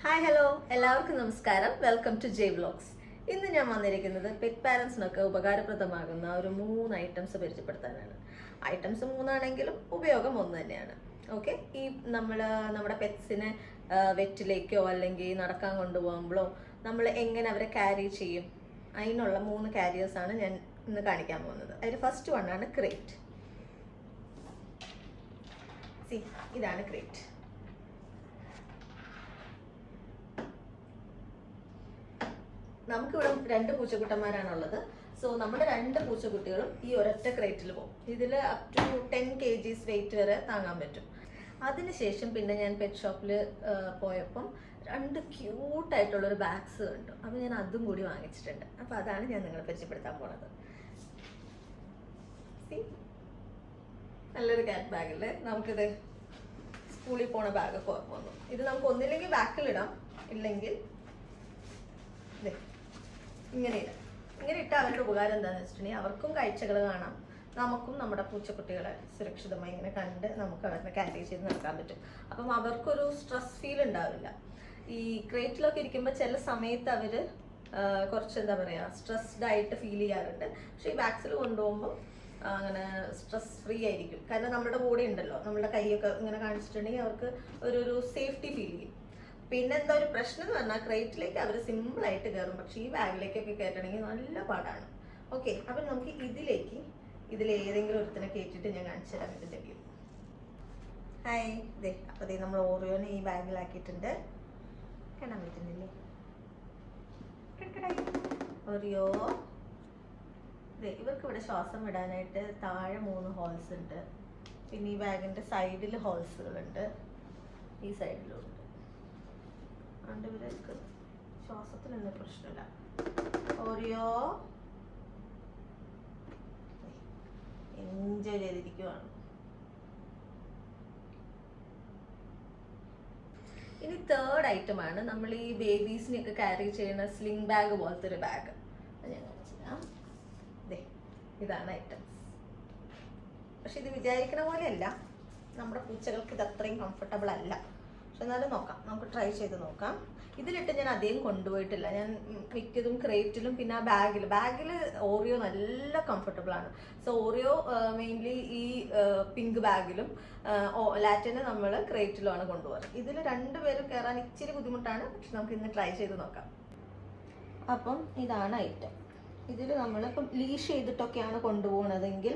Hi hello എല്ലാവർക്കും നമസ്കാരം. Welcome to J vlogs. ഇന്ന് ഞാൻ വന്നിരിക്കുന്നത് പെറ്റ് പാരൻസിനൊക്കെ ഉപകാരപ്രദമാകുന്ന ഒരു 3 ഐറ്റംസ് പരിചയപ്പെടുത്താനാണ്. ഐറ്റംസ് 3 ഉപയോഗം ഒന്ന് തന്നെയാണ്. ഓക്കെ, ഈ നമ്മുടെ പെറ്റ്സിനെ വെറ്റിലേക്കോ അല്ലെങ്കിൽ നടക്കാൻ കൊണ്ടുപോകുമ്പോഴോ നമ്മൾ എങ്ങനെ അവരെ ക്യാരി ചെയ്യും, അതിനുള്ള 3 കാരിയേഴ്സാണ് ഞാൻ ഇന്ന് കാണിക്കാൻ പോകുന്നത്. അതിൽ ഫസ്റ്റ് വണ്ണാണ് ക്രേറ്റ്. ഇതാണ് ക്രേറ്റ്. നമുക്കിവിടെ 2 പൂച്ചക്കുട്ടന്മാരാണുള്ളത്. സോ നമ്മുടെ 2 പൂച്ചക്കുട്ടികളും ഈ ഒരൊറ്റ ക്രേറ്റിൽ പോകും. ഇതിൽ അപ് ടു 10 kgs വെയിറ്റ് വരെ താങ്ങാൻ പറ്റും. അതിനുശേഷം പിന്നെ ഞാൻ പെറ്റ് ഷോപ്പിൽ പോയപ്പം 2 ക്യൂട്ടായിട്ടുള്ളൊരു ബാഗ്സ് കണ്ടു. അപ്പോൾ ഞാൻ അതും കൂടി വാങ്ങിച്ചിട്ടുണ്ട്. അപ്പോൾ അതാണ് ഞാൻ നിങ്ങളെ പരിചയപ്പെടുത്താൻ പോണത്. നല്ലൊരു ക്യാറ്റ് ബാഗല്ലേ. നമുക്കിത് സ്കൂളിൽ പോണ ബാഗൊക്കെ ഓർമ്മ വന്നു. ഇത് നമുക്ക് ഒന്നില്ലെങ്കിൽ ബാക്കിലിടാം, ഇല്ലെങ്കിൽ ഇങ്ങനെ ഇട്ടാൽ അവരുടെ ഉപകാരം എന്താണെന്ന് വെച്ചിട്ടുണ്ടെങ്കിൽ അവർക്കും കാഴ്ചകൾ കാണാം, നമുക്കും നമ്മുടെ പൂച്ചക്കുട്ടികളെ സുരക്ഷിതമായി ഇങ്ങനെ കണ്ട് നമുക്ക് അവരെ ക്യാരി ചെയ്ത് നടക്കാൻ പറ്റും. അപ്പം അവർക്കൊരു സ്ട്രെസ് ഫീൽ ഉണ്ടാവില്ല. ഈ ക്രേറ്റിലൊക്കെ ഇരിക്കുമ്പോൾ ചില സമയത്ത് അവർ കുറച്ച് എന്താ പറയുക സ്ട്രെസ്ഡ് ആയിട്ട് ഫീൽ ചെയ്യാറുണ്ട്. പക്ഷെ ഈ ബാഗ്സിൽ കൊണ്ടുപോകുമ്പോൾ അങ്ങനെ സ്ട്രെസ് ഫ്രീ ആയിരിക്കും. കാരണം നമ്മുടെ കൂടെ ഉണ്ടല്ലോ, നമ്മുടെ കൈയൊക്കെ ഇങ്ങനെ കാണിച്ചിട്ടുണ്ടെങ്കിൽ അവർക്ക് ഒരു സേഫ്റ്റി ഫീൽ ചെയ്യും. പിന്നെ എന്താ ഒരു പ്രശ്നം എന്ന് പറഞ്ഞാൽ ക്രേറ്റിലേക്ക് അവർ സിമ്പിളായിട്ട് കയറും, പക്ഷെ ഈ ബാഗിലേക്കൊക്കെ കയറ്റണമെങ്കിൽ നല്ല പാടാണ്. ഓക്കെ, അപ്പം നമുക്ക് ഇതിലേതെങ്കിലും ഒരുത്തിനെ കയറ്റിയിട്ട് ഞാൻ കാണിച്ചു തരാം ഇതിൻ്റെ വ്യൂ. ഹായ്, അപ്പോൾ നമ്മൾ ഓറിയോനെ ഈ ബാഗിലാക്കിയിട്ടുണ്ട്. കാണാൻ പറ്റുന്നില്ലേ? ഓറിയോ ഇവർക്ക് ഇവിടെ ശ്വാസം വിടാനായിട്ട് താഴെ 3 ഹോൾസ് ഉണ്ട്. പിന്നെ ഈ ബാഗിൻ്റെ സൈഡിൽ ഹോൾസുകളുണ്ട്, ഈ സൈഡിലും ഉണ്ട്. അതുകൊണ്ട് ഇവർക്ക് ശ്വാസത്തിനൊന്നും പ്രശ്നമില്ല. ഓറിയോ എൻജോയ് ചെയ്തിരിക്കുവാണ്. ഇനി തേർഡ് ഐറ്റമാണ് നമ്മൾ ഈ ബേബീസിനെയൊക്കെ ക്യാരി ചെയ്യുന്ന സ്ലിംഗ് ബാഗ് പോലത്തെ ഒരു ബാഗ്. ഞാൻ കാണിച്ചുതരാം. ഇതാണ് ഐറ്റംസ്. പക്ഷെ ഇത് വിചാരിക്കുന്ന പോലെയല്ല, നമ്മുടെ പൂച്ചകൾക്ക് ഇത് അത്രയും കംഫർട്ടബിൾ അല്ല. പക്ഷെ എന്നാലും നോക്കാം, നമുക്ക് ട്രൈ ചെയ്ത് നോക്കാം. ഇതിലിട്ട് ഞാൻ അധികം കൊണ്ടുപോയിട്ടില്ല. ഞാൻ മിക്കതും ക്രേറ്റിലും പിന്നെ ആ ബാഗിൽ ഓറിയോ നല്ല കംഫർട്ടബിൾ ആണ്. സോ ഓറിയോ മെയിൻലി ഈ പിങ്ക് ബാഗിലും ലാറ്റിനെ നമ്മൾ ക്രേറ്റിലുമാണ് കൊണ്ടുപോകാറ്. ഇതിൽ 2 പേരും കയറാൻ ഇച്ചിരി ബുദ്ധിമുട്ടാണ്. പക്ഷെ നമുക്ക് ഇന്ന് ട്രൈ ചെയ്ത് നോക്കാം. അപ്പം ഇതാണ് ഐറ്റം. ഇതിൽ നമ്മളിപ്പം ലീഷ് ചെയ്തിട്ടൊക്കെയാണ് കൊണ്ടുപോകുന്നതെങ്കിൽ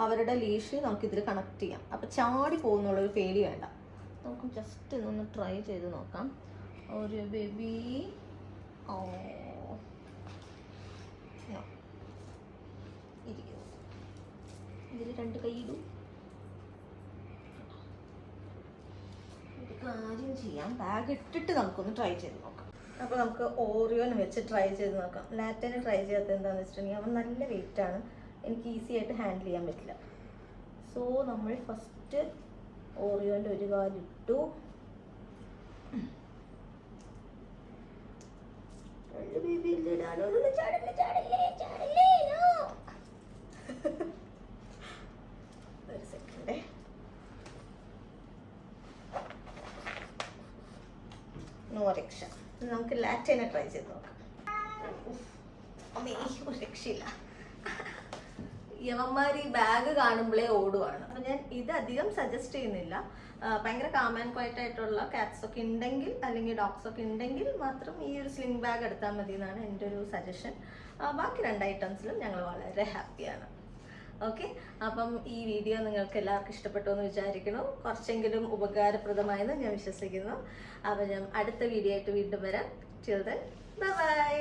അവരുടെ ലീഷ് നമുക്കിതിൽ കണക്ട് ചെയ്യാം. അപ്പം ചാടി പോകുന്നുള്ളൊരു പേടി വേണ്ട. നമുക്ക് ജസ്റ്റ് ഇതൊന്ന് ട്രൈ ചെയ്ത് നോക്കാം. ഒരു ബേബി ഇരിക്കുന്നു. ഇതിൽ 2 കൈ ഇടും. ഒരു കാര്യം ചെയ്യാം, ബാഗ് ഇട്ടിട്ട് നമുക്കൊന്ന് ട്രൈ ചെയ്ത് നോക്കാം. അപ്പോൾ നമുക്ക് ഓറിയോനെ വെച്ച് ട്രൈ ചെയ്ത് നോക്കാം. ലാറ്റിനെ ട്രൈ ചെയ്യാത്തത് എന്താണെന്ന് വെച്ചിട്ടുണ്ടെങ്കിൽ അവൻ നല്ല വെയിറ്റാണ്, എനിക്ക് ഈസി ആയിട്ട് ഹാൻഡിൽ ചെയ്യാൻ പറ്റില്ല. സോ നമ്മൾ ഫസ്റ്റ് ഓറിയോൻ്റെ ഒരു കാലിട്ടു. ഒരു സെക്കൻഡേ. നോ രക്ഷ. നമുക്ക് ലാറ്റിനെ ട്രൈ ചെയ്ത് നോക്കാം. ഒരു രക്ഷയില്ല. യവന്മാർ ഈ ബാഗ് കാണുമ്പോഴേ ഓടുവാണ്. അപ്പം ഞാൻ ഇത് അധികം സജസ്റ്റ് ചെയ്യുന്നില്ല. ഭയങ്കര കാം ആൻഡ് ക്വയറ്റ് ആയിട്ടുള്ള കാറ്റ്സ് ഒക്കെ ഉണ്ടെങ്കിൽ അല്ലെങ്കിൽ ഡോഗ്സ് ഒക്കെ ഉണ്ടെങ്കിൽ മാത്രം ഈ ഒരു സ്ലിംഗ് ബാഗ് എടുത്താൽ മതി എന്നാണ് എൻ്റെ ഒരു സജഷൻ. ബാക്കി 2 ഐറ്റംസിലും ഞങ്ങൾ വളരെ ഹാപ്പിയാണ്. ഓക്കെ, അപ്പം ഈ വീഡിയോ നിങ്ങൾക്ക് എല്ലാവർക്കും ഇഷ്ടപ്പെട്ടു എന്ന് വിചാരിക്കുന്നു. കുറച്ചെങ്കിലും ഉപകാരപ്രദമായെന്ന് ഞാൻ വിശ്വസിക്കുന്നു. അപ്പം ഞാൻ അടുത്ത വീഡിയോ ആയിട്ട് വീണ്ടും വരാം. Till then bye bye.